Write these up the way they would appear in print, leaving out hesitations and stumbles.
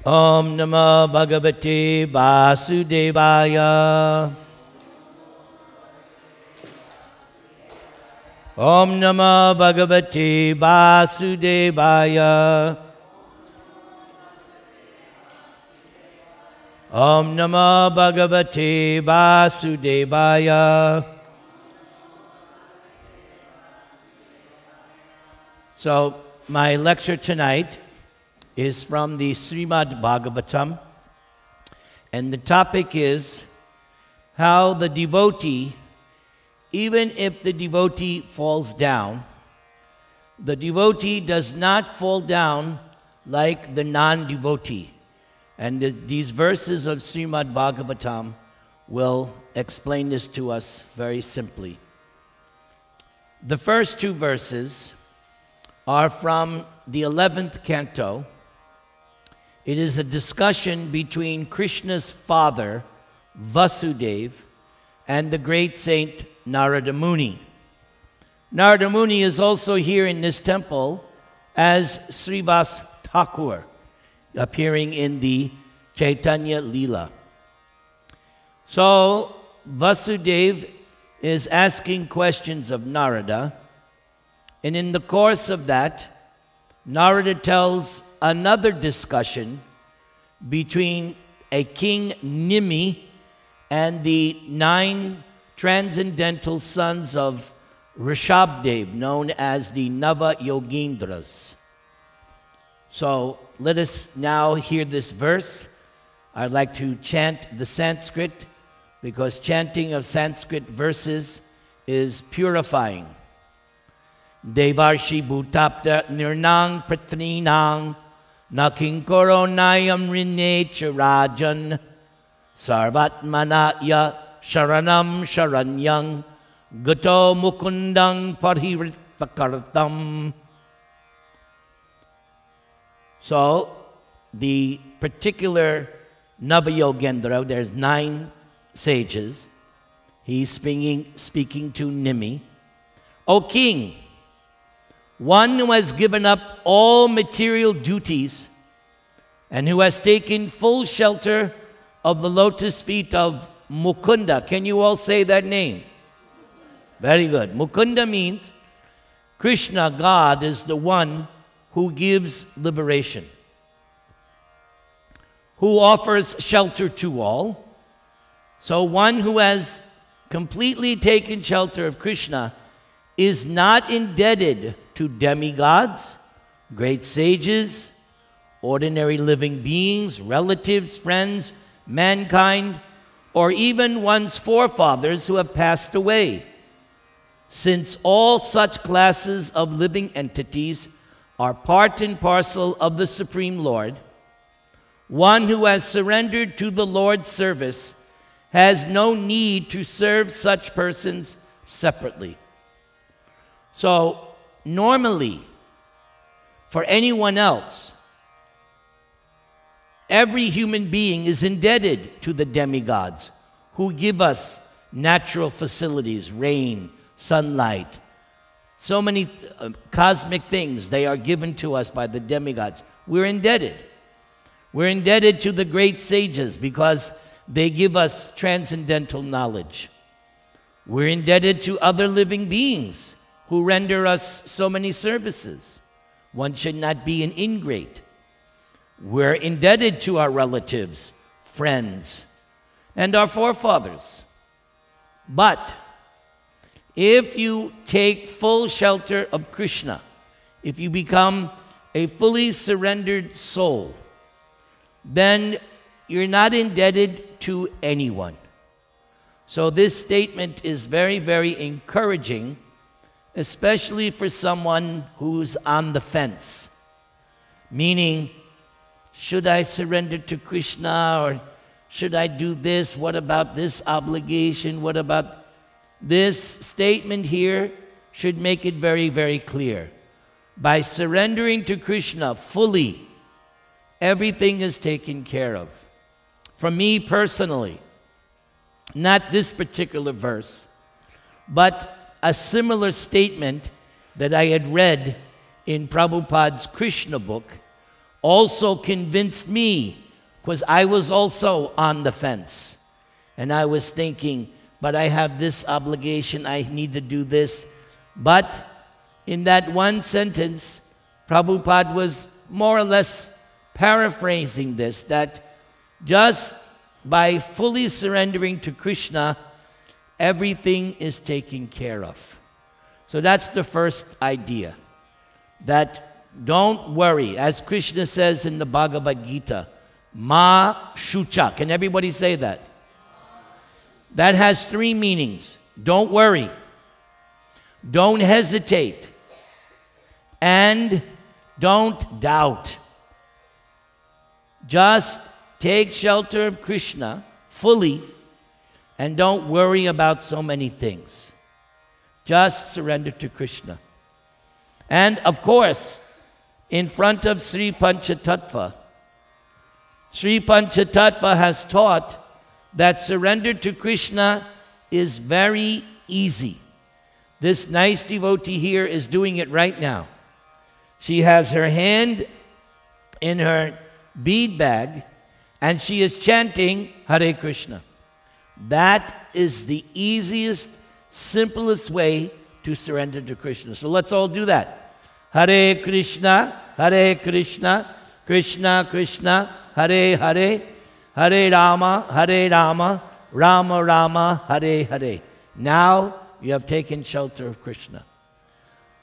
Om Namo Bhagavate Vasudevaya. Om Namo Bhagavate Vasudevaya. Om Namo Bhagavate Vasudevaya. So, my lecture tonight is from the Srimad Bhagavatam, and the topic is how the devotee, even if the devotee falls down, the devotee does not fall down like the non-devotee. And these verses of Srimad Bhagavatam will explain this to us very simply. The first two verses are from the 11th canto. It is a discussion between Krishna's father, Vasudeva, and the great saint Narada Muni. Narada Muni is also here in this temple as Srivas Thakur, appearing in the Chaitanya Leela. So Vasudeva is asking questions of Narada, and in the course of that, Narada tells another discussion between a king Nimi and the 9 transcendental sons of Rishabdev, known as the Nava Yogindras. So let us now hear this verse. I'd like to chant the Sanskrit because chanting of Sanskrit verses is purifying. Devarshi bhutapta nirnang pratninang nakinkoro nayam rine charajan sarvatmanaya sharanam sharanyang gato mukundang parhiritakartam. So, the particular Navayogendra, there's 9 sages. He's speaking to Nimi. O king, one who has given up all material duties and who has taken full shelter of the lotus feet of Mukunda. Can you all say that name? Very good. Mukunda means Krishna, God, is the one who gives liberation, who offers shelter to all. So one who has completely taken shelter of Krishna is not indebted to demigods, great sages, ordinary living beings, relatives, friends, mankind, or even one's forefathers who have passed away, since all such classes of living entities are part and parcel of the Supreme Lord. One who has surrendered to the Lord's service has no need to serve such persons separately. So, normally, for anyone else, every human being is indebted to the demigods who give us natural facilities, rain, sunlight, so many cosmic things. They are given to us by the demigods. We're indebted. We're indebted to the great sages because they give us transcendental knowledge. We're indebted to other living beings who render us so many services. One should not be an ingrate. We're indebted to our relatives, friends, and our forefathers. But if you take full shelter of Krishna, if you become a fully surrendered soul, then you're not indebted to anyone. So this statement is very, very encouraging, especially for someone who's on the fence. Meaning, should I surrender to Krishna, or should I do this? What about this obligation? What about this statement here should make it very, very clear. By surrendering to Krishna fully, everything is taken care of. For me personally, not this particular verse, but a similar statement that I had read in Prabhupada's Krishna book also convinced me, because I was also on the fence. And I was thinking, but I have this obligation, I need to do this. But in that one sentence, Prabhupada was more or less paraphrasing this, that just by fully surrendering to Krishna, everything is taken care of. So that's the first idea, that don't worry. As Krishna says in the Bhagavad Gita, Ma Shucha. Can everybody say that? That has three meanings. Don't worry. Don't hesitate. And don't doubt. Just take shelter of Krishna fully and don't worry about so many things. Just surrender to Krishna. And of course, in front of Sri Panchatattva, Sri Panchatattva has taught that surrender to Krishna is very easy. This nice devotee here is doing it right now. She has her hand in her bead bag and she is chanting Hare Krishna. That is the easiest, simplest way to surrender to Krishna. So let's all do that. Hare Krishna, Krishna Krishna, Hare Hare, Hare Rama, Rama Rama, Hare Hare. Now you have taken shelter of Krishna.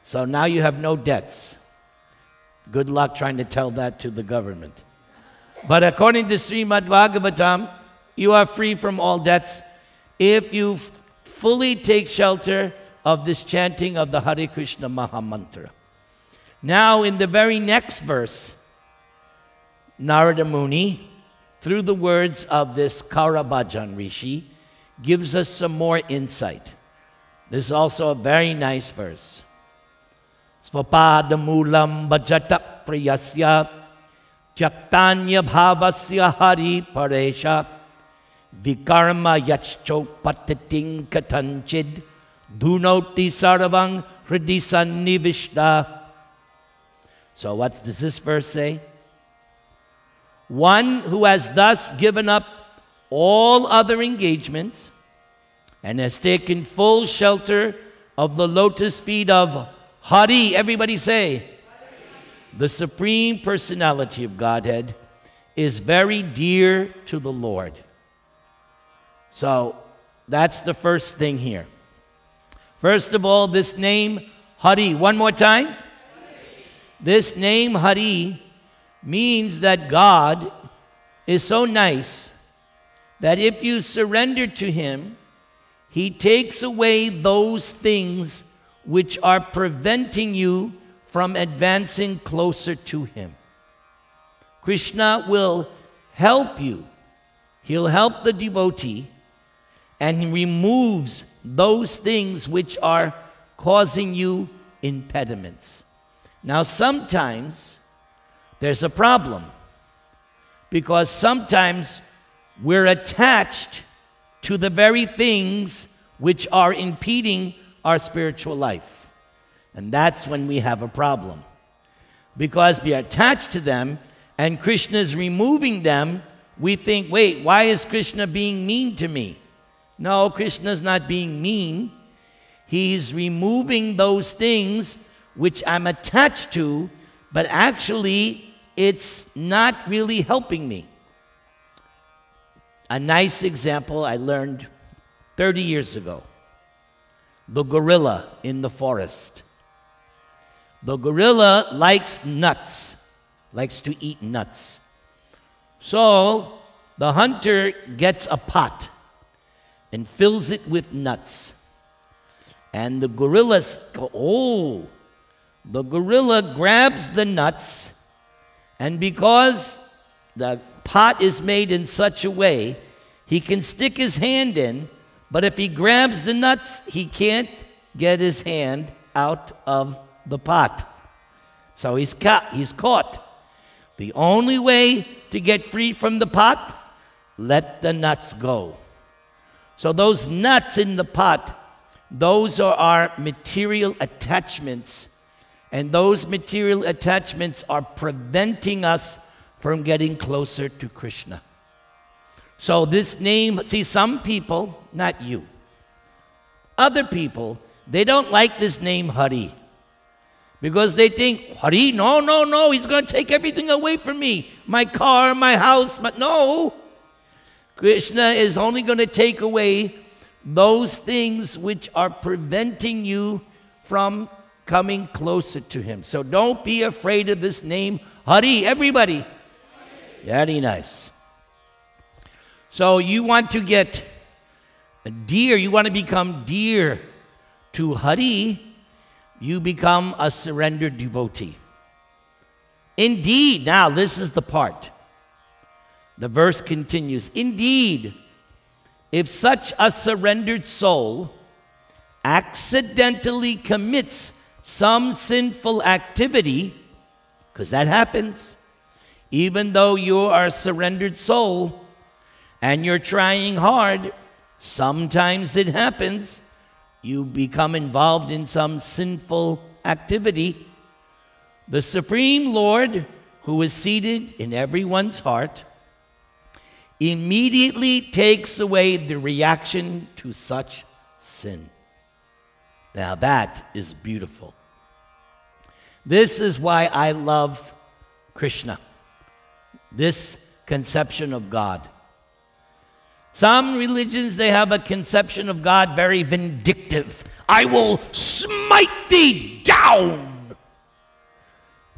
So now you have no debts. Good luck trying to tell that to the government. But according to Srimad Bhagavatam, you are free from all debts if you fully take shelter of this chanting of the Hare Krishna Mahamantra. Now in the very next verse, Narada Muni, through the words of this Karabhajan Rishi, gives us some more insight. This is also a very nice verse. Svapadamulam bhajata priyasya Chaktanya bhavasya hari paresha Vikarma yachchopatating katanchid Dhunoti sarvang hridisannivishta. So what does this verse say? One who has thus given up all other engagements and has taken full shelter of the lotus feet of Hari, everybody say, Hari. The Supreme Personality of Godhead, is very dear to the Lord. So that's the first thing here. First of all, this name Hari, one more time. Hari. This name Hari means that God is so nice that if you surrender to Him, He takes away those things which are preventing you from advancing closer to Him. Krishna will help you. He'll help the devotee, and He removes those things which are causing you impediments. Now, sometimes there's a problem, because sometimes we're attached to the very things which are impeding our spiritual life. And that's when we have a problem. Because we are attached to them and Krishna is removing them, we think, wait, why is Krishna being mean to me? No, Krishna's not being mean. He's removing those things which I'm attached to, but actually it's not really helping me. A nice example I learned 30 years ago. The gorilla in the forest. The gorilla likes nuts, likes to eat nuts. So the hunter gets a pot and fills it with nuts. And the gorilla grabs the nuts, and because the pot is made in such a way, he can stick his hand in, but if he grabs the nuts, he can't get his hand out of the pot. So he's caught. The only way to get free from the pot, let the nuts go. So those nuts in the pot, those are our material attachments, And those material attachments are preventing us from getting closer to Krishna. So this name, see, some people, not you, other people, they don't like this name Hari. Because they think, Hari, no, he's going to take everything away from me. My car, my house, no. Krishna is only going to take away those things which are preventing you from coming closer to him. So don't be afraid of this name, Hari, everybody. Very nice. So you want to get dear, you want to become dear to Hari, you become a surrendered devotee. Indeed, now this is the part. The verse continues, indeed, if such a surrendered soul accidentally commits some sinful activity, because that happens, even though you are a surrendered soul and you're trying hard, sometimes it happens, you become involved in some sinful activity. The Supreme Lord, who is seated in everyone's heart, immediately takes away the reaction to such sin. Now that is beautiful. This is why I love Krishna, this conception of God. Some religions, they have a conception of God very vindictive. I will smite thee down.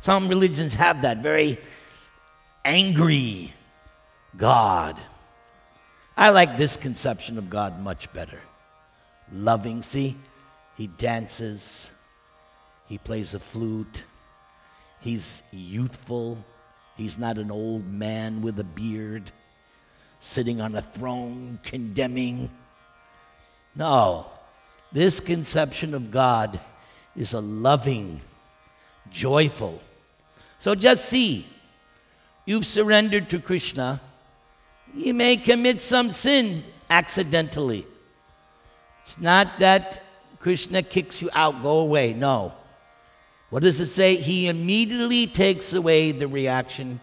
Some religions have that very angry God. I like this conception of God much better. Loving, see? He dances. He plays a flute. He's youthful. He's not an old man with a beard, sitting on a throne, condemning. No, this conception of God is a loving, joyful. So just see, you've surrendered to Krishna. You may commit some sin accidentally. It's not that Krishna kicks you out, go away. No. What does it say? He immediately takes away the reaction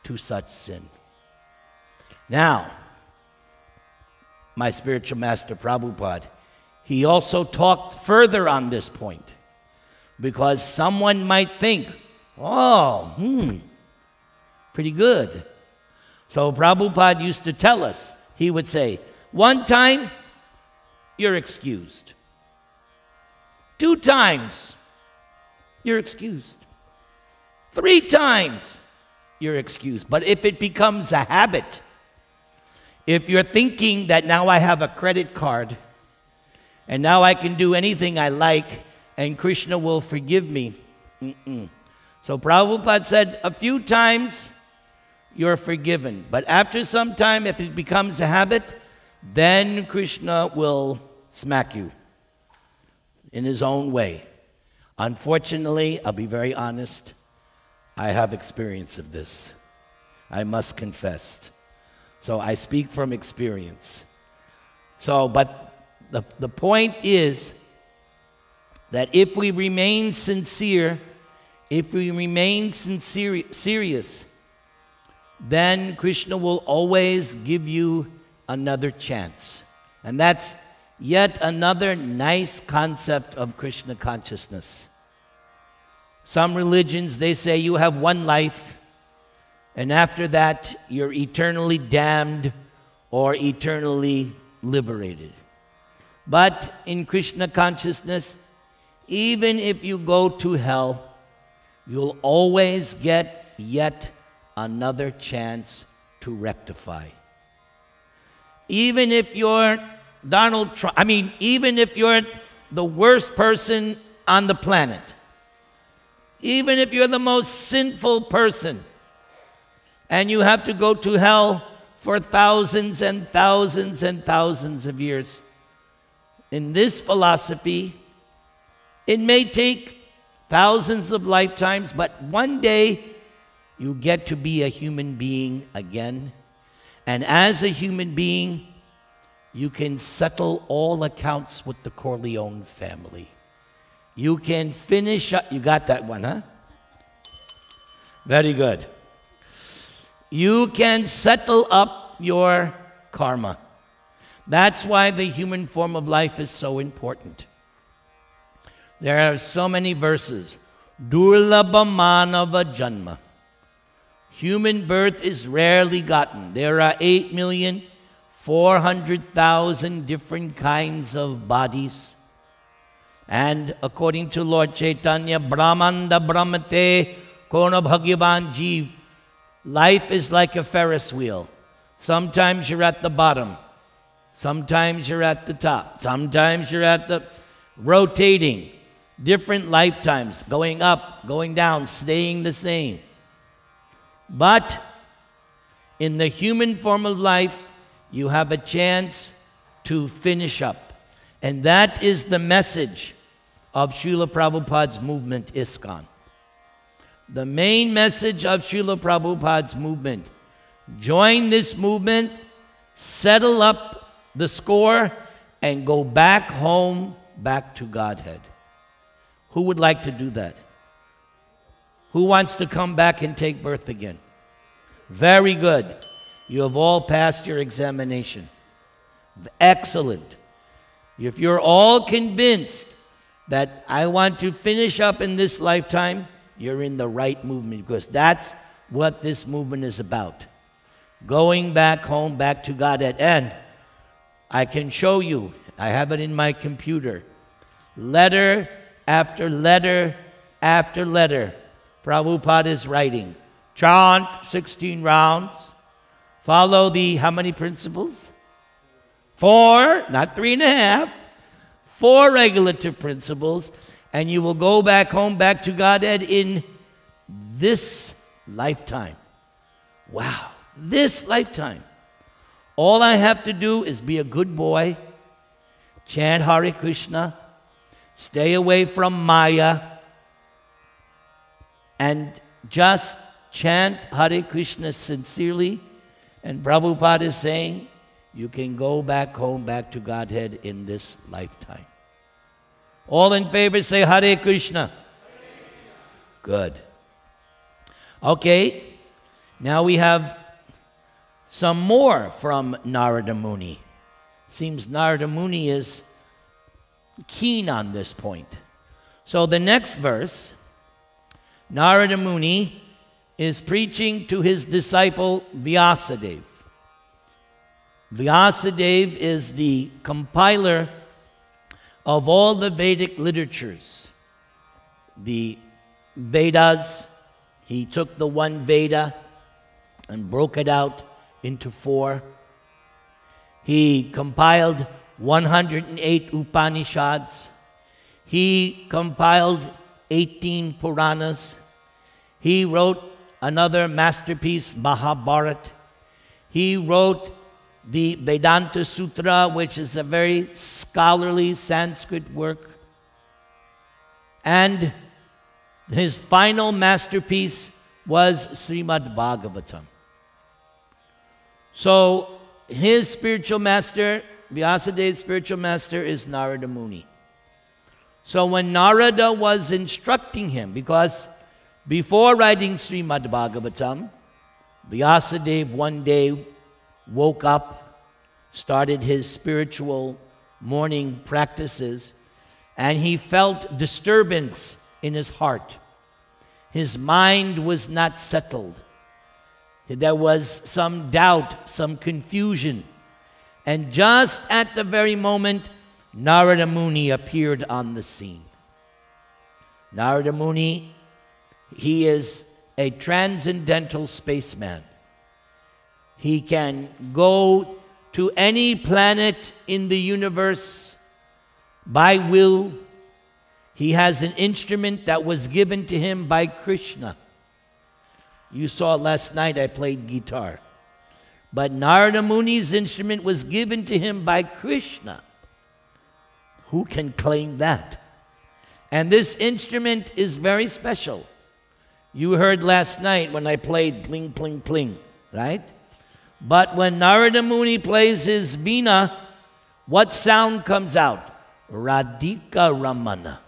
to such sin. Now, my spiritual master Prabhupada, he also talked further on this point, because someone might think, oh, pretty good. So Prabhupada used to tell us, he would say, one time, you're excused. 2 times, you're excused. 3 times, you're excused. But if it becomes a habit, if you're thinking that now I have a credit card and now I can do anything I like and Krishna will forgive me. So Prabhupada said a few times you're forgiven. But after some time, if it becomes a habit, then Krishna will smack you in his own way. Unfortunately, I'll be very honest, I have experience of this. I must confess. So I speak from experience. So, but the point is that if we remain sincere, if we remain serious, then Krishna will always give you another chance. And that's yet another nice concept of Krishna consciousness. Some religions, they say you have one life, and after that, you're eternally damned or eternally liberated. But in Krishna consciousness, even if you go to hell, you'll always get yet another chance to rectify. Even if you're Donald Trump, even if you're the worst person on the planet, even if you're the most sinful person, and you have to go to hell for thousands and thousands and thousands of years, in this philosophy, it may take thousands of lifetimes, but one day you get to be a human being again. And as a human being, you can settle all accounts with the Corleone family. you can finish up. You got that one, huh? Very good. You can settle up your karma. That's why the human form of life is so important. There are so many verses. Durlabha manava janma. Human birth is rarely gotten. There are 8,400,000 different kinds of bodies. And according to Lord Chaitanya, Brahmanda Brahmate Kona Bhagavan Jeev, life is like a Ferris wheel. Sometimes you're at the bottom. Sometimes you're at the top. Sometimes you're at the rotating. Different lifetimes, going up, going down, staying the same. But in the human form of life, you have a chance to finish up. And that is the message of Srila Prabhupada's movement, ISKCON. The main message of Srila Prabhupada's movement: join this movement, settle up the score, and go back home, back to Godhead. Who would like to do that? Who wants to come back and take birth again? Very good. You have all passed your examination. Excellent. If you're all convinced that I want to finish up in this lifetime, you're in the right movement, because that's what this movement is about. Going back home, back to Godhead. And I can show you, I have it in my computer, letter after letter after letter. Prabhupada is writing. Chant 16 rounds. Follow the, how many principles? 4, not 3.5. 4 regulative principles. And you will go back home, back to Godhead in this lifetime. Wow, this lifetime. All I have to do is be a good boy, chant Hare Krishna, stay away from Maya, and just chant Hare Krishna sincerely. And Prabhupada is saying, you can go back home, back to Godhead in this lifetime. All in favor say Hare Krishna. Good. Okay, now we have some more from Narada Muni. Seems Narada Muni is keen on this point. So the next verse, Narada Muni is preaching to his disciple Vyasadeva. Vyasadeva is the compiler of all the Vedic literatures. The Vedas, he took the one Veda and broke it out into 4. He compiled 108 Upanishads. He compiled 18 Puranas. He wrote another masterpiece, Mahabharata. He wrote the Vedanta Sutra, which is a very scholarly Sanskrit work. And his final masterpiece was Srimad Bhagavatam. So his spiritual master, Vyasadeva's spiritual master, is Narada Muni. So when Narada was instructing him, because before writing Srimad Bhagavatam, Vyasadeva one day woke up, started his spiritual morning practices, and he felt disturbance in his heart. His mind was not settled. There was some doubt, some confusion. And just at the very moment, Narada Muni appeared on the scene. Narada Muni, he is a transcendental spaceman. He can go to any planet in the universe by will. He has an instrument that was given to him by Krishna. You saw last night I played guitar. But Narada Muni's instrument was given to him by Krishna. Who can claim that? And this instrument is very special. You heard last night when I played pling, pling, pling, right? But when Narada Muni plays his veena, what sound comes out? Radhika Ramana.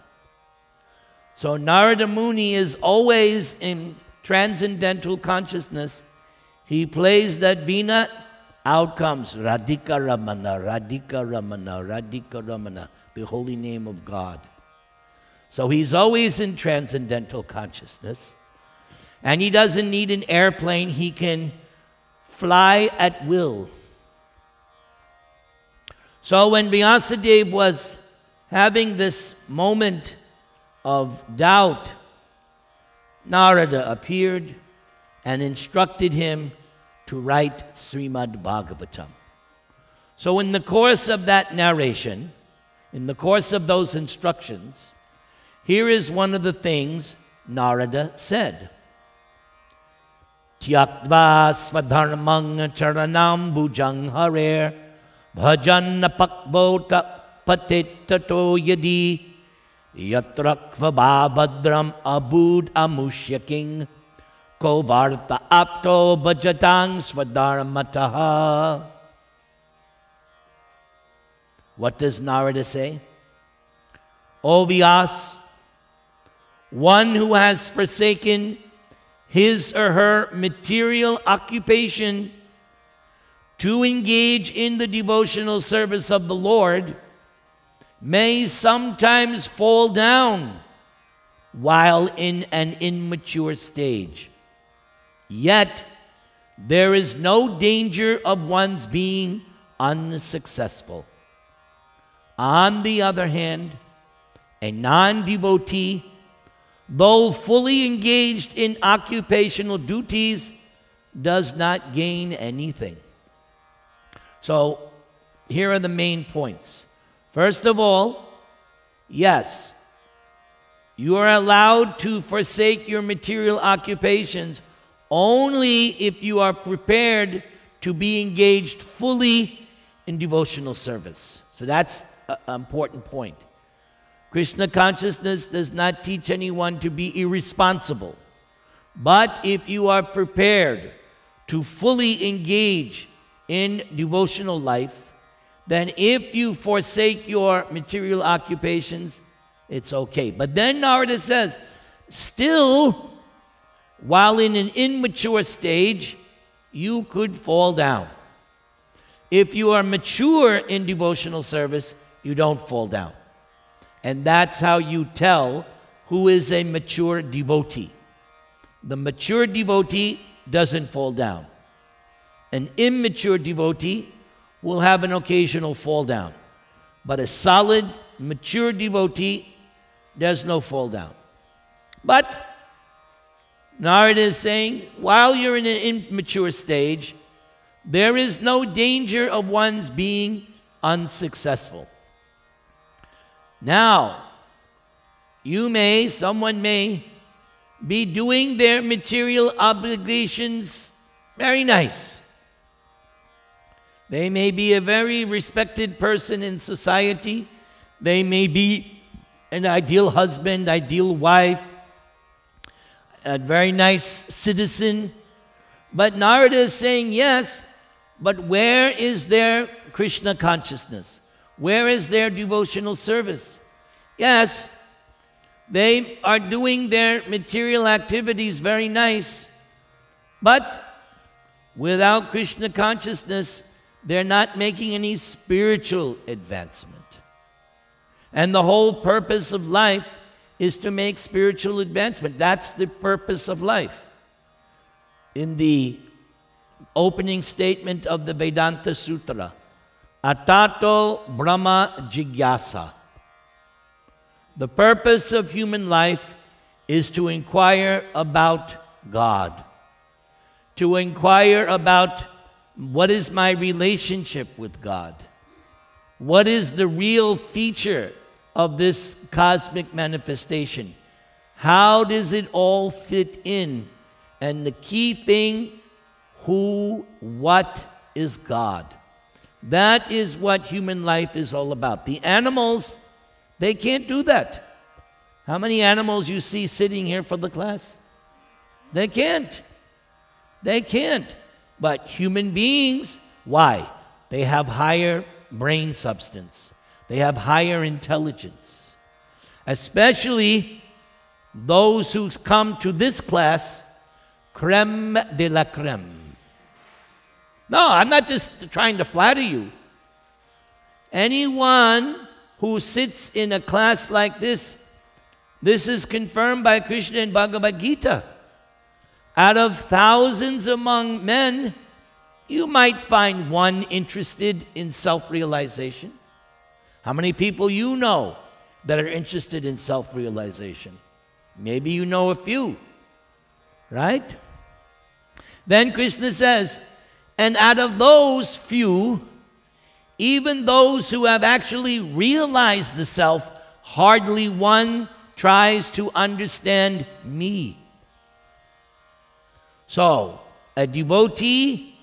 So Narada Muni is always in transcendental consciousness. He plays that veena, out comes Radhika Ramana, Radhika Ramana, Radhika Ramana, the holy name of God. So he's always in transcendental consciousness. And he doesn't need an airplane. He can fly at will. So when Vyasadeva was having this moment of doubt, Narada appeared and instructed him to write Srimad Bhagavatam. So in the course of that narration, in the course of those instructions, here is one of the things Narada said. Tyaktva svadharmang charanam bhujang harer bhajan pakvota patitato yadi yatrakva babhadram abud amushya king ko varta apto bhajatang swadharmataha. What does Narada say? O Vyas, one who has forsaken his or her material occupation to engage in the devotional service of the Lord may sometimes fall down while in an immature stage. Yet, there is no danger of one's being unsuccessful. On the other hand, a non-devotee, though fully engaged in occupational duties, does not gain anything. So, here are the main points. First of all, yes, you are allowed to forsake your material occupations only if you are prepared to be engaged fully in devotional service. So that's an important point. Krishna consciousness does not teach anyone to be irresponsible. But if you are prepared to fully engage in devotional life, then if you forsake your material occupations, it's okay. But then Narada says, still, while in an immature stage, you could fall down. If you are mature in devotional service, you don't fall down. And that's how you tell who is a mature devotee. The mature devotee doesn't fall down. An immature devotee will have an occasional fall down. But a solid, mature devotee, there's no fall down. But Narada is saying, while you're in an immature stage, there is no danger of one's being unsuccessful. Now, someone may be doing their material obligations very nice. They may be a very respected person in society. They may be an ideal husband, ideal wife, a very nice citizen. But Narada is saying, yes, but where is their Krishna consciousness? Where is their devotional service? Yes, they are doing their material activities very nice, but without Krishna consciousness, they're not making any spiritual advancement. And the whole purpose of life is to make spiritual advancement. That's the purpose of life. In the opening statement of the Vedanta Sutra, Atato Brahma Jigyasa. The purpose of human life is to inquire about God. To inquire about what is my relationship with God? What is the real feature of this cosmic manifestation? How does it all fit in? And the key thing, who, what is God? That is what human life is all about. The animals, they can't do that. How many animals you see sitting here for the class? They can't. They can't. But human beings, why? They have higher brain substance. They have higher intelligence. Especially those who come to this class, creme de la creme. No, I'm not just trying to flatter you. Anyone who sits in a class like this is confirmed by Krishna in Bhagavad Gita. Out of thousands among men, you might find one interested in self-realization. How many people you know that are interested in self-realization? Maybe you know a few, right? Then Krishna says, and out of those few, even those who have actually realized the self, hardly one tries to understand me. So, a devotee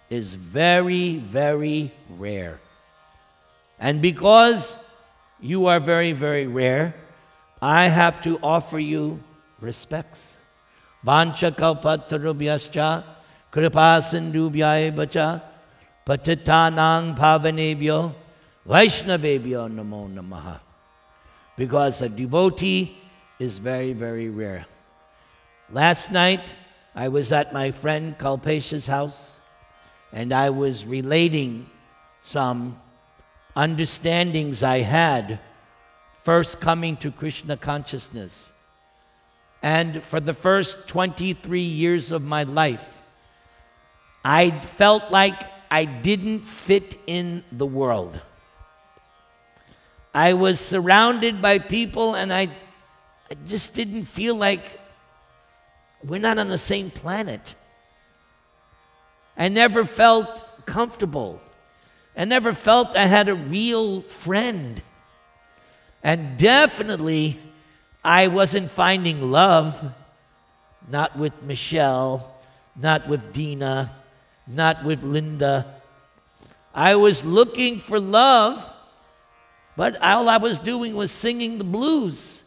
is very, very rare. And because you are very, very rare, I have to offer you respects. Vancha kalpatarubhyascha kripa sindhubhyaya bacha patitanang pavanebhyo vaishnavebhyo namo namaha. Because a devotee is very, very rare. Last night, I was at my friend Kalpesh's house, and I was relating some understandings I had first coming to Krishna consciousness. And for the first 23 years of my life, I felt like I didn't fit in the world. I was surrounded by people, and I just didn't feel like we're not on the same planet. I never felt comfortable. I never felt I had a real friend. And definitely, I wasn't finding love, not with Michelle, not with Dina, not with Linda. I was looking for love, but all I was doing was singing the blues.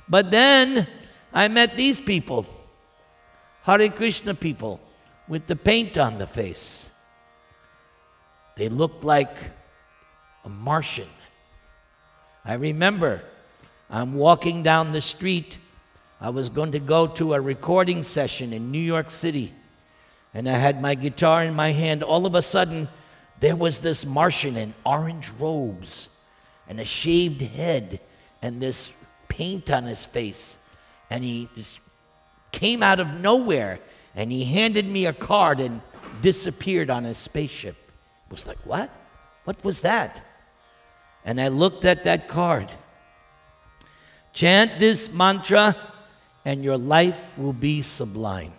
But then I met these people, Hare Krishna people, with the paint on the face. They looked like a Martian. I remember I'm walking down the street. I was going to go to a recording session in New York City, and I had my guitar in my hand. All of a sudden, there was this Martian in orange robes and a shaved head and this paint on his face. And he just came out of nowhere, and he handed me a card and disappeared on his spaceship. I was like, what? What was that? And I looked at that card. Chant this mantra, and your life will be sublime.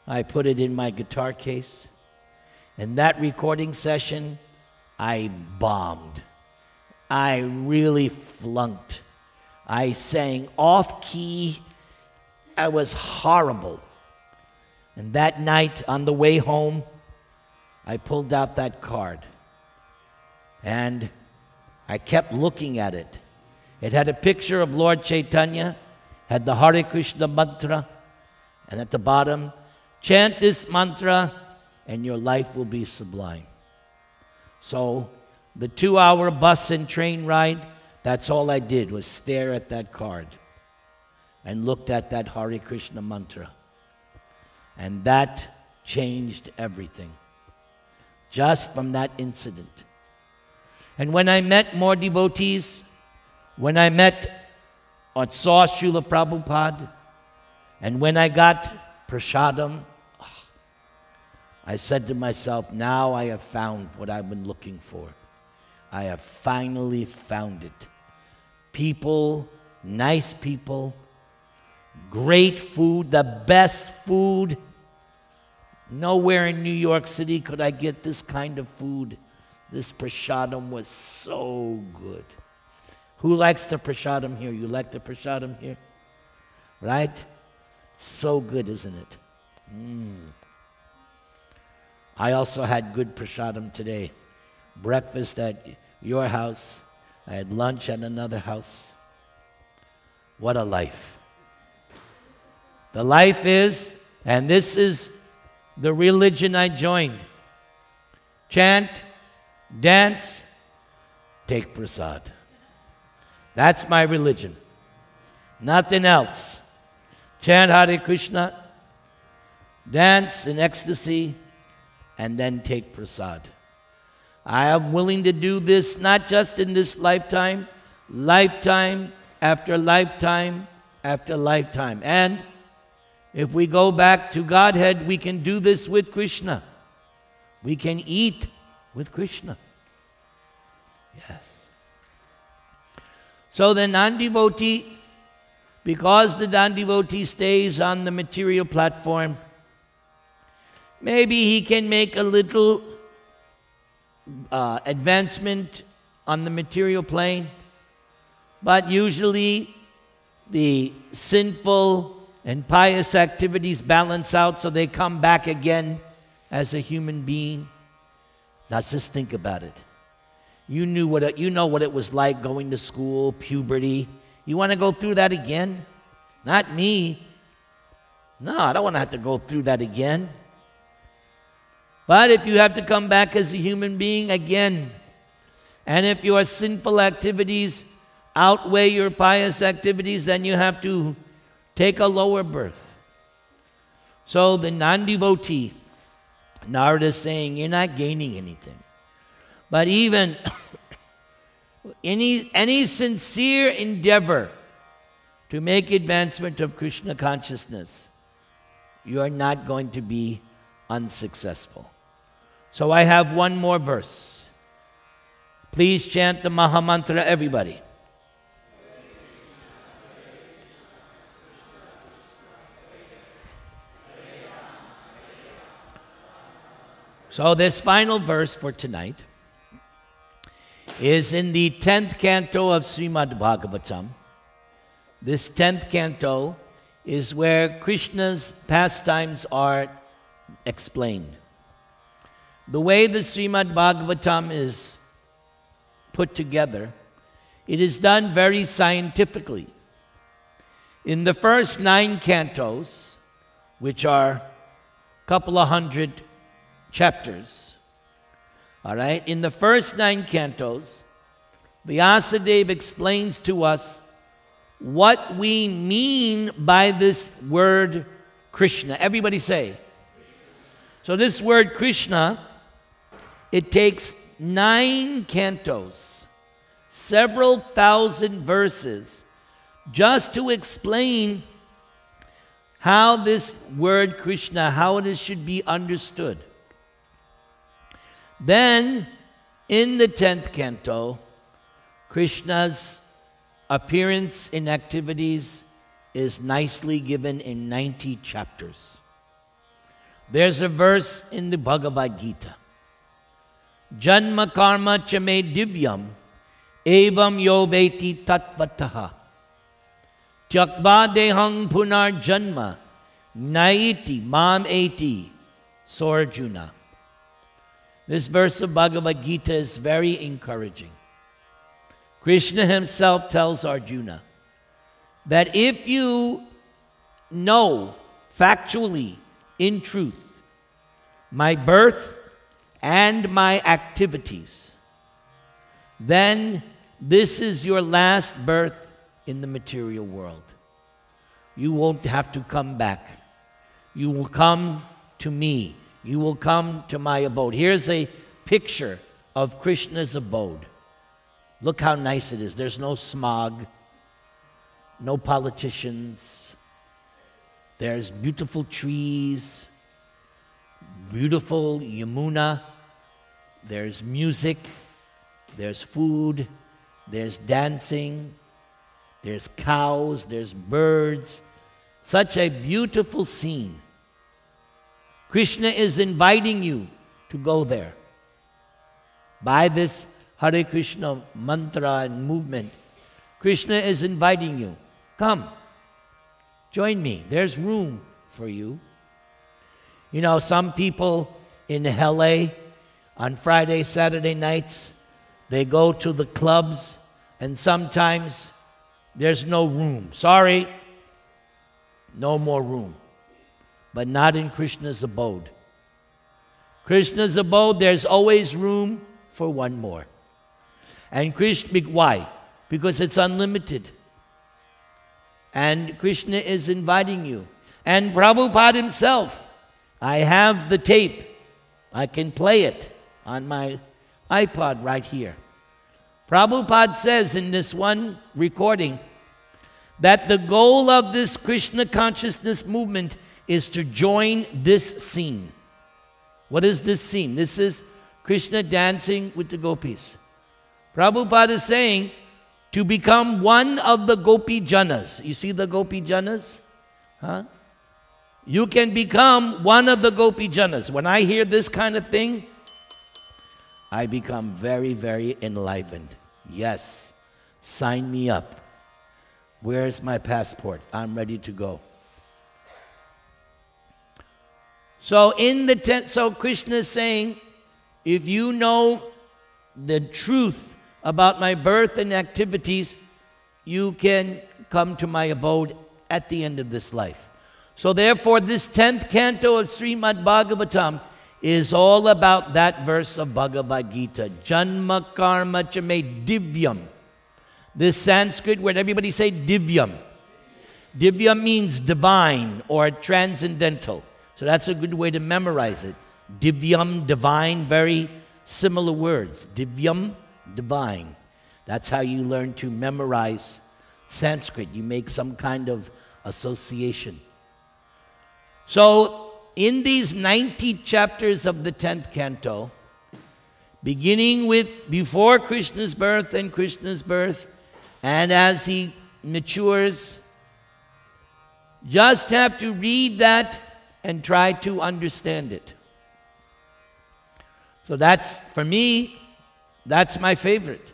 I put it in my guitar case. In that recording session, I bombed. I really flunked. I sang off key. I was horrible. And that night, on the way home, I pulled out that card. And I kept looking at it. It had a picture of Lord Chaitanya, had the Hare Krishna mantra, and at the bottom, chant this mantra, and your life will be sublime. So, the 2-hour bus and train ride, that's all I did was stare at that card and looked at that Hare Krishna mantra. And that changed everything, just from that incident. And when I met more devotees, when I met or saw Srila Prabhupada, and when I got prasadam, I said to myself, now I have found what I've been looking for. I have finally found it. People, nice people, great food, the best food. Nowhere in New York City could I get this kind of food. This prasadam was so good. Who likes the prasadam here? You like the prasadam here? Right? It's so good, isn't it? I also had good prasadam today. Breakfast at your house. I had lunch at another house. What a life. The life is, and this is the religion I joined. Chant, dance, take prasad. That's my religion. Nothing else. Chant Hare Krishna, dance in ecstasy, and then take prasad. I am willing to do this not just in this lifetime, lifetime after lifetime after lifetime. And if we go back to Godhead, we can do this with Krishna. We can eat with Krishna. Yes. So the non-devotee, because the non-devotee stays on the material platform, maybe he can make a little advancement on the material plane, but usually the sinful and pious activities balance out, so they come back again as a human being. Now just think about it. You know what it was like going to school, puberty. You want to go through that again? Not me. No, I don't want to have to go through that again. But if you have to come back as a human being again, and if your sinful activities outweigh your pious activities, then you have to take a lower birth. So the non-devotee, Narada is saying, you're not gaining anything. But even any sincere endeavor to make advancement of Krishna consciousness, you are not going to be unsuccessful. So I have one more verse. Please chant the Mahamantra, everybody. So this final verse for tonight is in the 10th canto of Srimad Bhagavatam. This 10th canto is where Krishna's pastimes are explained. The way the Srimad Bhagavatam is put together, it is done very scientifically. In the first 9 cantos, which are a couple of hundred chapters, all right, in the first 9 cantos, Vyasadeva explains to us what we mean by this word Krishna. Everybody say. So this word Krishna, it takes 9 cantos, several thousand verses, just to explain how this word Krishna, how it should be understood. Then, in the 10th canto, Krishna's appearance in activities is nicely given in 90 chapters. There's a verse in the Bhagavad Gita. Janma karma chame divyam evam yo veti tatvataha tyaktva dehang punar janma naiti mam eti sorjuna. This verse of Bhagavad Gita is very encouraging. Krishna himself tells Arjuna that if you know factually, in truth, my birth and my activities, then this is your last birth in the material world. You won't have to come back. You will come to me. You will come to my abode. Here's a picture of Krishna's abode. Look how nice it is. There's no smog, no politicians. There's beautiful trees, beautiful Yamuna. There's music, there's food, there's dancing, there's cows, there's birds. Such a beautiful scene. Krishna is inviting you to go there. By this Hare Krishna mantra and movement, Krishna is inviting you. Come, join me. There's room for you. You know, some people in LA on Friday, Saturday nights, they go to the clubs and sometimes there's no room. Sorry, no more room. But not in Krishna's abode. Krishna's abode, there's always room for one more. And Krishna, why? because it's unlimited. And Krishna is inviting you. And Prabhupada himself, I have the tape. I can play it on my iPod right here. Prabhupada says in this one recording that the goal of this Krishna consciousness movement is to join this scene. What is this scene? This is Krishna dancing with the gopis. Prabhupada is saying to become one of the gopi janas. You see the gopi janas? Huh? You can become one of the gopi janas. When I hear this kind of thing, I become very, very enlivened. Yes, sign me up. Where's my passport? I'm ready to go. So so Krishna is saying, if you know the truth about my birth and activities, you can come to my abode at the end of this life. So therefore, this 10th canto of Srimad Bhagavatam is all about that verse of Bhagavad Gita. Janma karma cha me divyam. This Sanskrit word, everybody say divyam. Divyam means divine or transcendental. So that's a good way to memorize it. Divyam, divine, very similar words. Divyam, divine. That's how you learn to memorize Sanskrit. You make some kind of association. So, in these 90 chapters of the 10th canto, beginning with before Krishna's birth and Krishna's birth, and as he matures, just have to read that and try to understand it. So that's, for me, that's my favorite.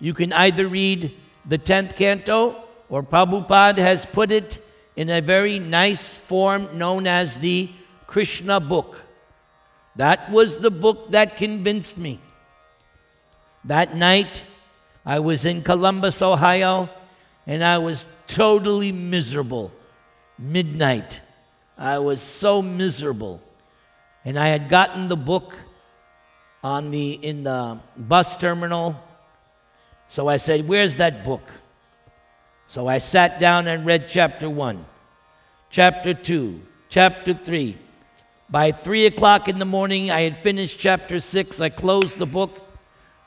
You can either read the 10th canto, or Prabhupada has put it in a very nice form known as the Krishna book. That was the book that convinced me. That night, I was in Columbus, Ohio, and I was totally miserable. Midnight. I was so miserable. And I had gotten the book in the bus terminal. So I said, where's that book? So I sat down and read chapter 1, chapter 2, chapter 3. By 3 o'clock in the morning, I had finished chapter 6. I closed the book.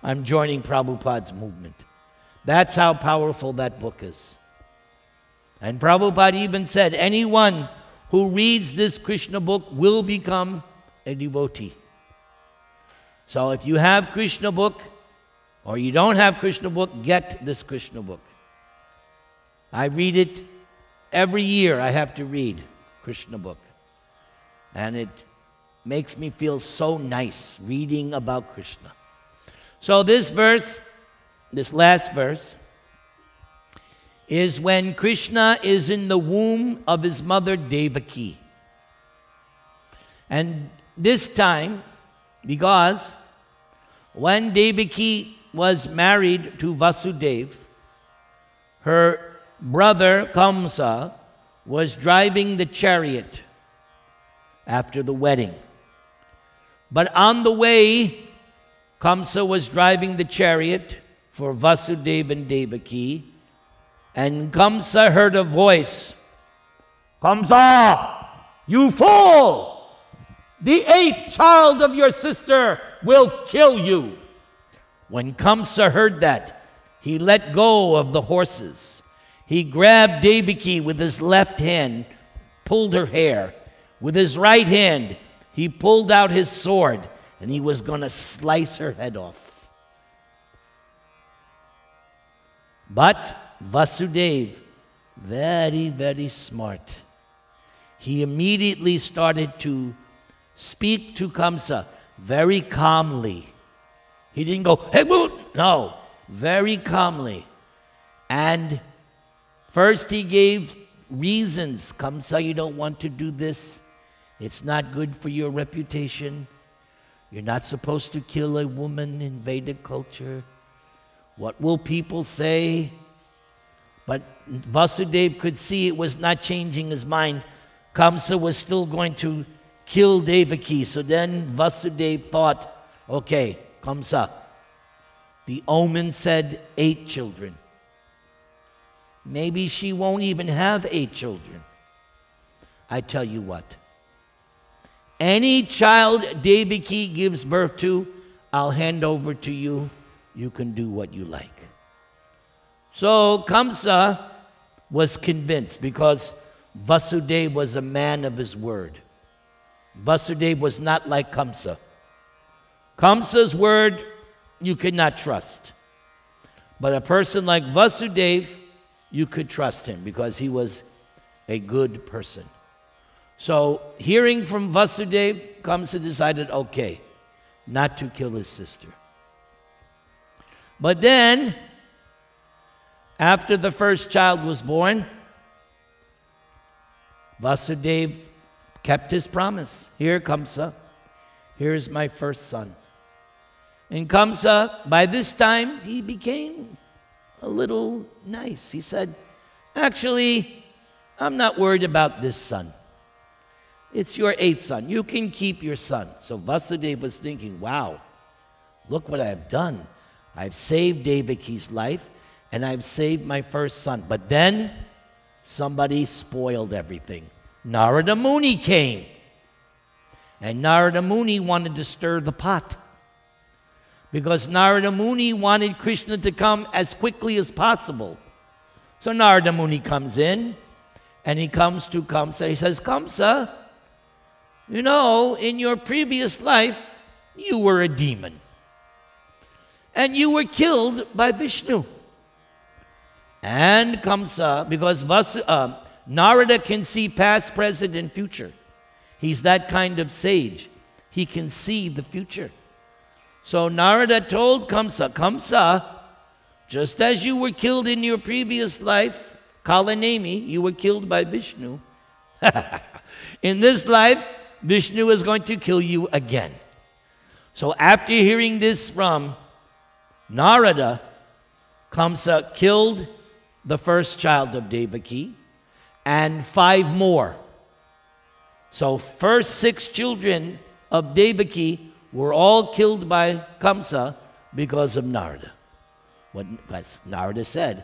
I'm joining Prabhupada's movement. That's how powerful that book is. And Prabhupada even said, anyone who reads this Krishna book will become a devotee. So if you have Krishna book, or you don't have Krishna book, get this Krishna book. I read it every year. I have to read Krishna book. And it makes me feel so nice reading about Krishna. So this verse, this last verse, is when Krishna is in the womb of his mother Devaki. And this time, because when Devaki was married to Vasudeva, her brother Kamsa was driving the chariot after the wedding. But on the way, Kamsa was driving the chariot for Vasudeva and Devaki, and Kamsa heard a voice, Kamsa, you fool! The 8th child of your sister will kill you. When Kamsa heard that, he let go of the horses. He grabbed Devaki with his left hand, pulled her hair. With his right hand, he pulled out his sword, and he was going to slice her head off. But Vasudeva, very, very smart, he immediately started to speak to Kamsa very calmly. He didn't go, hey, boot! No, very calmly. And first he gave reasons. Kamsa, you don't want to do this. It's not good for your reputation. You're not supposed to kill a woman in Vedic culture. What will people say? But Vasudeva could see it was not changing his mind. Kamsa was still going to kill Devaki. So then Vasudeva thought, okay, Kamsa, The omen said 8 children. Maybe she won't even have 8 children. I tell you what, any child Devaki gives birth to, I'll hand over to you. You can do what you like. So Kamsa was convinced because Vasudeva was a man of his word. Vasudeva was not like Kamsa. Kamsa's word you could not trust. But a person like Vasudeva, you could trust him because he was a good person. So hearing from Vasudeva, Kamsa decided, okay, not to kill his sister. But then, after the first child was born, Vasudeva kept his promise. Here, Kamsa, here's my first son. And Kamsa, by this time, he became a little nice. He said, actually, I'm not worried about this son. It's your 8th son. You can keep your son. So Vasudeva was thinking, wow, look what I've done. I've saved Devaki's life, and I've saved my first son. But then somebody spoiled everything. Narada Muni came. And Narada Muni wanted to stir the pot. Because Narada Muni wanted Krishna to come as quickly as possible. So Narada Muni comes in, and he comes to Kamsa. He says, Kamsa, you know, in your previous life, you were a demon. And you were killed by Vishnu. And Kamsa, because Narada can see past, present, and future. He's that kind of sage. He can see the future. So Narada told Kamsa, Kamsa, just as you were killed in your previous life, Kalanemi, you were killed by Vishnu. In this life, Vishnu is going to kill you again. So after hearing this from Narada, Kamsa killed the first child of Devaki and 5 more. So first 6 children of Devaki were all killed by Kamsa because of Narada. What Narada said,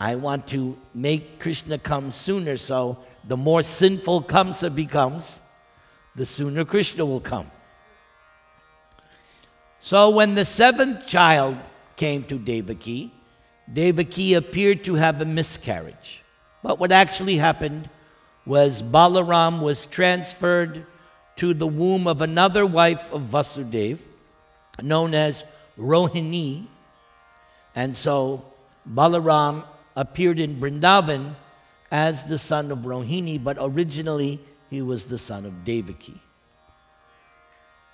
I want to make Krishna come sooner, so the more sinful Kamsa becomes, the sooner Krishna will come. So when the 7th child came to Devaki, Devaki appeared to have a miscarriage. But what actually happened was Balaram was transferred to the womb of another wife of Vasudeva, known as Rohini. And so Balaram appeared in Vrindavan as the son of Rohini, but originally he was the son of Devaki.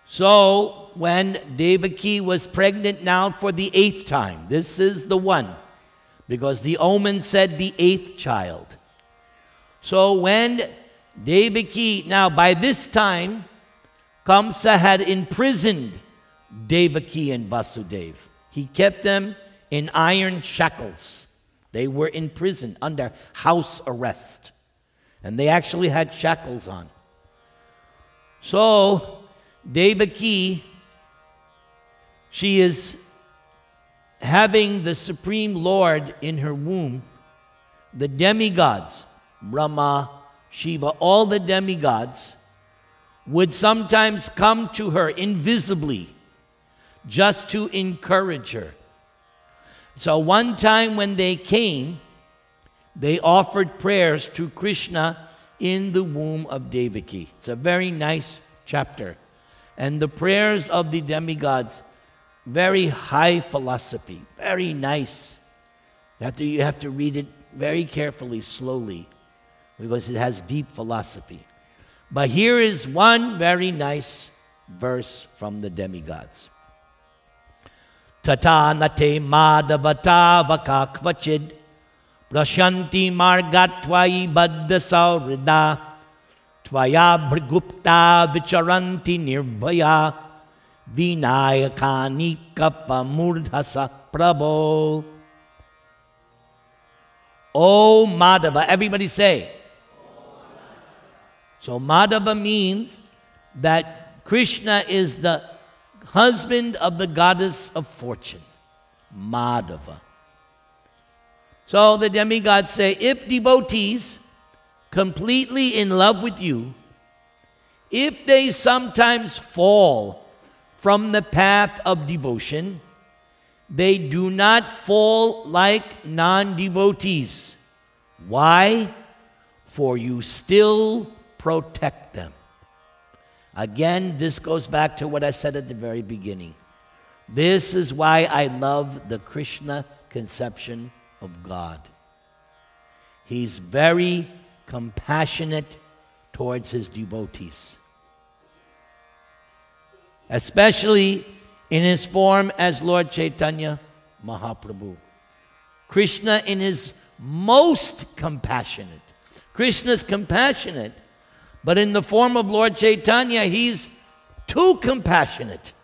So when Devaki was pregnant now for the 8th time, this is the one, because the omen said the 8th child. So when Devaki, now by this time, Kamsa had imprisoned Devaki and Vasudeva. He kept them in iron shackles. They were in prison under house arrest. And they actually had shackles on. So Devaki, she is having the Supreme Lord in her womb. The demigods, Brahma, Shiva, all the demigods would sometimes come to her invisibly just to encourage her. So one time when they came, they offered prayers to Krishna in the womb of Devaki. It's a very nice chapter. And the prayers of the demigods, very high philosophy, very nice. You have to read it very carefully, slowly, because it has deep philosophy. But here is one very nice verse from the demigods. Tata nate madhavata vakakvachid prashanti margatvai baddhasaurida tvaya bhrigupta vicharanti nirbhaya vinayakani kapamurdhasa prabho. Oh Madhava, everybody say. So Madhava means that Krishna is the husband of the goddess of fortune. Madhava. So the demigods say, if devotees completely in love with you, if they sometimes fall from the path of devotion, they do not fall like non-devotees. Why? For you still protect them. Again, this goes back to what I said at the very beginning. This is why I love the Krishna conception of God. He's very compassionate towards his devotees, especially in his form as Lord Chaitanya Mahaprabhu. Krishna in his most compassionate. Krishna's compassionate, but in the form of Lord Chaitanya, he's too compassionate.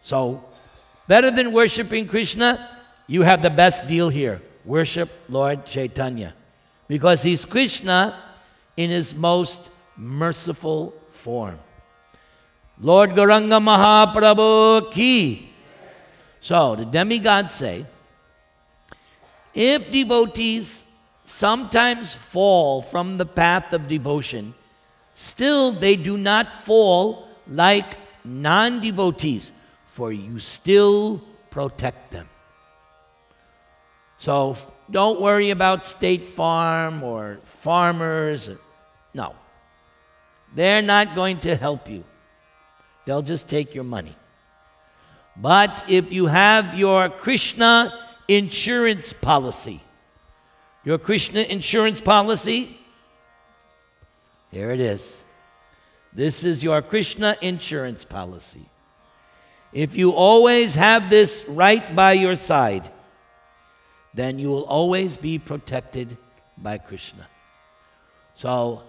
So, better than worshiping Krishna, you have the best deal here. Worship Lord Chaitanya, because he's Krishna in his most merciful form. Lord Gauranga Mahaprabhu ki. So, the demigods say, if devotees sometimes fall from the path of devotion, still they do not fall like non-devotees, for you still protect them. So don't worry about State Farm or farmers. No. They're not going to help you. They'll just take your money. But if you have your Krishna insurance policy, your Krishna insurance policy, here it is. This is your Krishna insurance policy. If you always have this right by your side, then you will always be protected by Krishna. So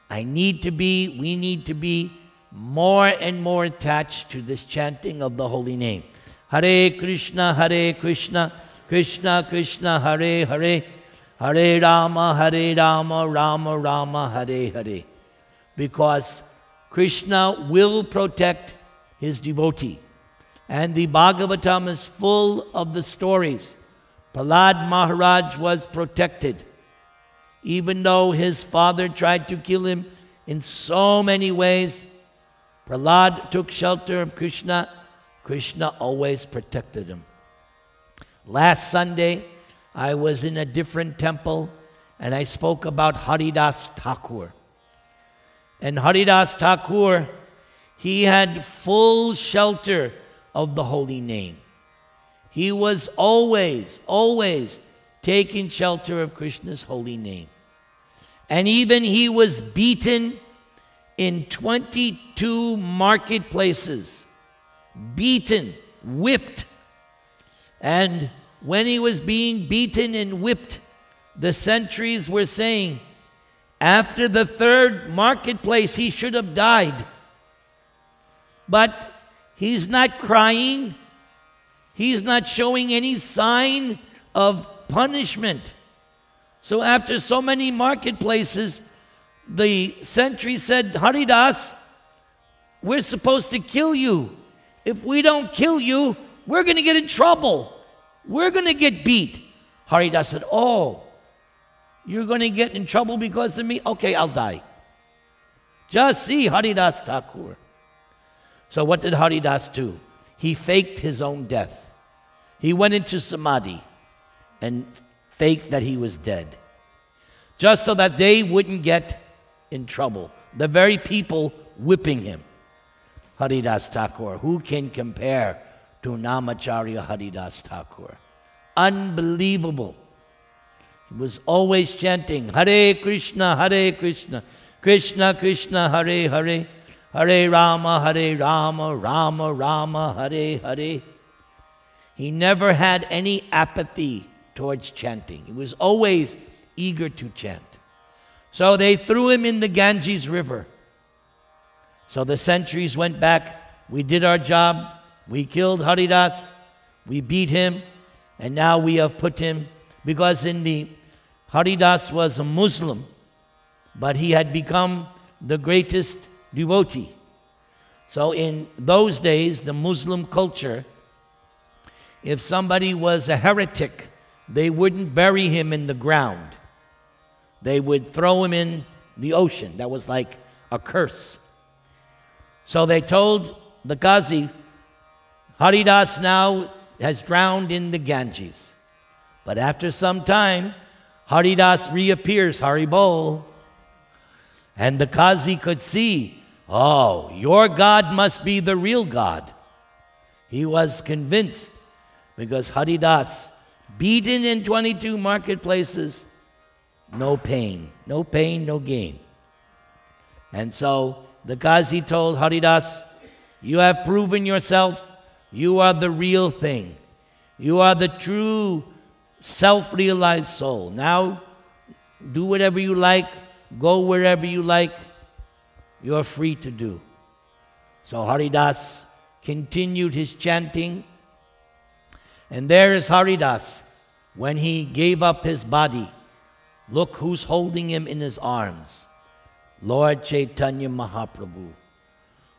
we need to be more and more attached to this chanting of the holy name. Hare Krishna, Krishna Krishna, Hare Hare, Hare Rama, Rama Rama, Hare Hare. Because Krishna will protect his devotee. And the Bhagavatam is full of the stories. Prahlad Maharaj was protected, even though his father tried to kill him in so many ways. Prahlad took shelter of Krishna. Krishna always protected him. Last Sunday, I was in a different temple and I spoke about Haridas Thakur. And Haridas Thakur, he had full shelter of the holy name. He was always taking shelter of Krishna's holy name. And even he was beaten in 22 marketplaces. Beaten, whipped. And when he was being beaten and whipped, the sentries were saying, after the third marketplace, he should have died. But he's not crying. He's not showing any sign of punishment. So after so many marketplaces, the sentry said, Haridas, we're supposed to kill you. If we don't kill you, we're going to get in trouble. We're going to get beat. Haridas said, oh, you're going to get in trouble because of me? Okay, I'll die. Just see Haridas Thakur. So what did Haridas do? He faked his own death. He went into samadhi and faked that he was dead, just so that they wouldn't get in trouble. The very people whipping him. Haridas Thakur, who can compare to Namacharya Haridas Thakur? Unbelievable. He was always chanting, Hare Krishna, Krishna Krishna, Hare Hare, Hare Rama, Rama Rama, Hare Hare. He never had any apathy towards chanting. He was always eager to chant. So they threw him in the Ganges River. So the sentries went back. We did our job. We killed Haridas. We beat him. And now we have put him, because Haridas was a Muslim, but he had become the greatest devotee. So in those days, the Muslim culture, if somebody was a heretic, they wouldn't bury him in the ground. They would throw him in the ocean. That was like a curse. So they told the Qazi, Haridas now has drowned in the Ganges. But after some time, Haridas reappears, Haribol. And the Qazi could see, oh, your God must be the real God. He was convinced because Haridas, beaten in 22 marketplaces, no pain, no gain. And so the Qazi told Haridas, you have proven yourself. You are the real thing. You are the true self-realized soul. Now, do whatever you like. Go wherever you like. You are free to do. So Haridas continued his chanting. And there is Haridas when he gave up his body. Look who's holding him in his arms. Lord Chaitanya Mahaprabhu.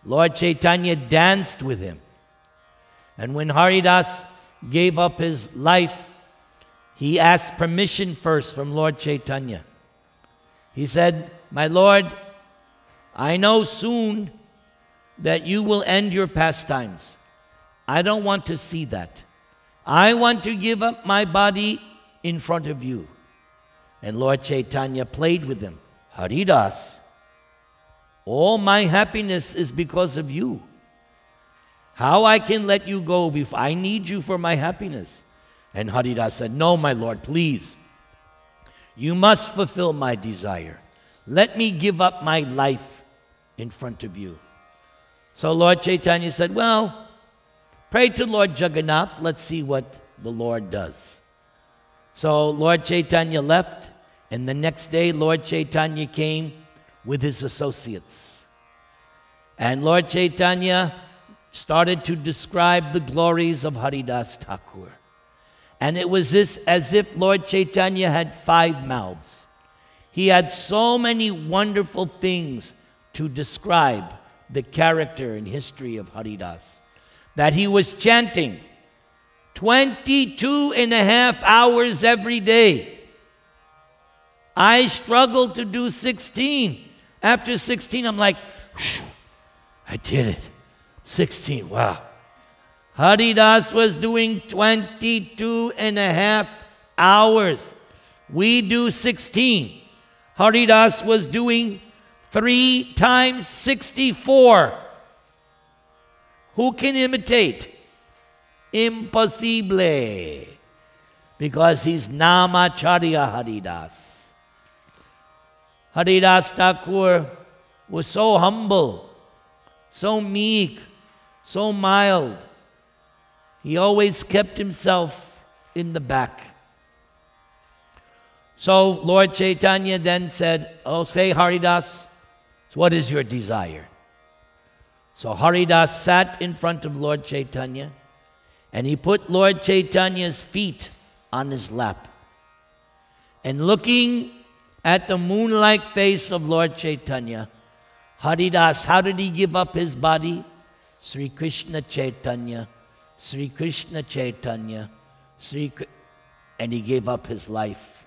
Lord Chaitanya danced with him. And when Haridas gave up his life, he asked permission first from Lord Chaitanya. He said, my Lord, I know soon that you will end your pastimes. I don't want to see that. I want to give up my body in front of you. And Lord Chaitanya played with him. Haridas, all my happiness is because of you. How I can let you go before I need you for my happiness? And Haridas said, no, my Lord, please. You must fulfill my desire. Let me give up my life in front of you. So Lord Chaitanya said, well, pray to Lord Jagannath. Let's see what the Lord does. So Lord Chaitanya left, and the next day Lord Chaitanya came with his associates. And Lord Chaitanya started to describe the glories of Haridas Thakur. And it was as if Lord Chaitanya had 5 mouths. He had so many wonderful things to describe the character and history of Haridas that he was chanting 22.5 hours every day. I struggled to do 16. After 16, I'm like, I did it. 16, wow. Haridas was doing 22.5 hours. We do 16. Haridas was doing 3 times 64. Who can imitate? Impossible. Because he's Namacharya Haridas. Haridas Thakur was so humble, so meek, so mild. He always kept himself in the back. So Lord Chaitanya then said, okay, Haridas, what is your desire? So Haridas sat in front of Lord Chaitanya, and he put Lord Chaitanya's feet on his lap. And looking at the moon-like face of Lord Chaitanya, Haridas, how did he give up his body? Sri Krishna Chaitanya, Sri Krishna Chaitanya, and he gave up his life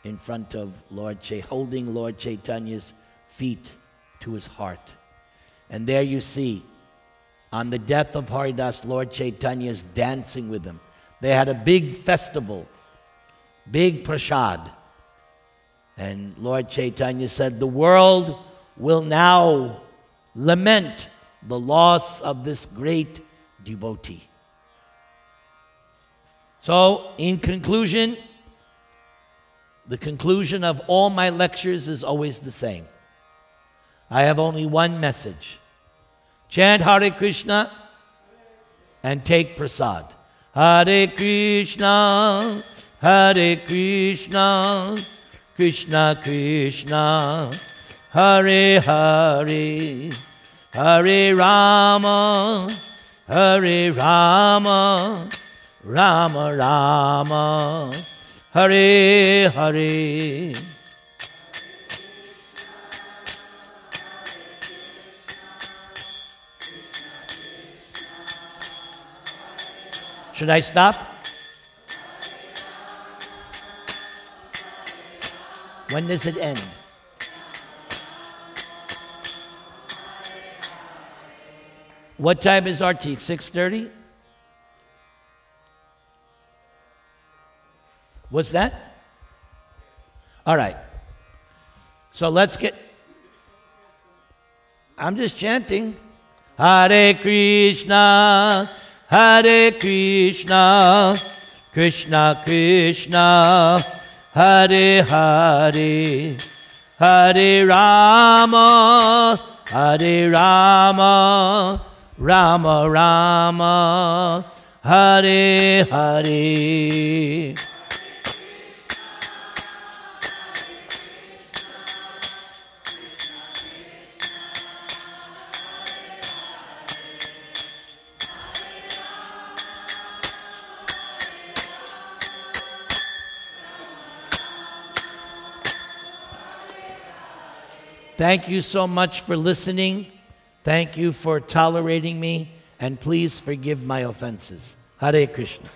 in front of Lord Chaitanya, holding Lord Chaitanya's feet to his heart. And there you see, on the death of Haridas, Lord Chaitanya is dancing with him. They had a big festival, big prasad. And Lord Chaitanya said, the world will now lament the loss of this great devotee. So, in conclusion, the conclusion of all my lectures is always the same. I have only one message. Chant Hare Krishna and take prasad. Hare Krishna, Hare Krishna, Krishna Krishna, Hare Hare, Hare Rama, Hare Rama, Rama Rama, Hare Hare. Should I stop? When does it end? What time is RT? 6:30? What's that? All right. So let's get... I'm just chanting. Hare Krishna, Hare Krishna, Krishna Krishna, Hare Hare, Hare Rama, Hare Rama, Rama Rama, Hare Hare. Thank you so much for listening. Thank you for tolerating me. And please forgive my offenses. Hare Krishna.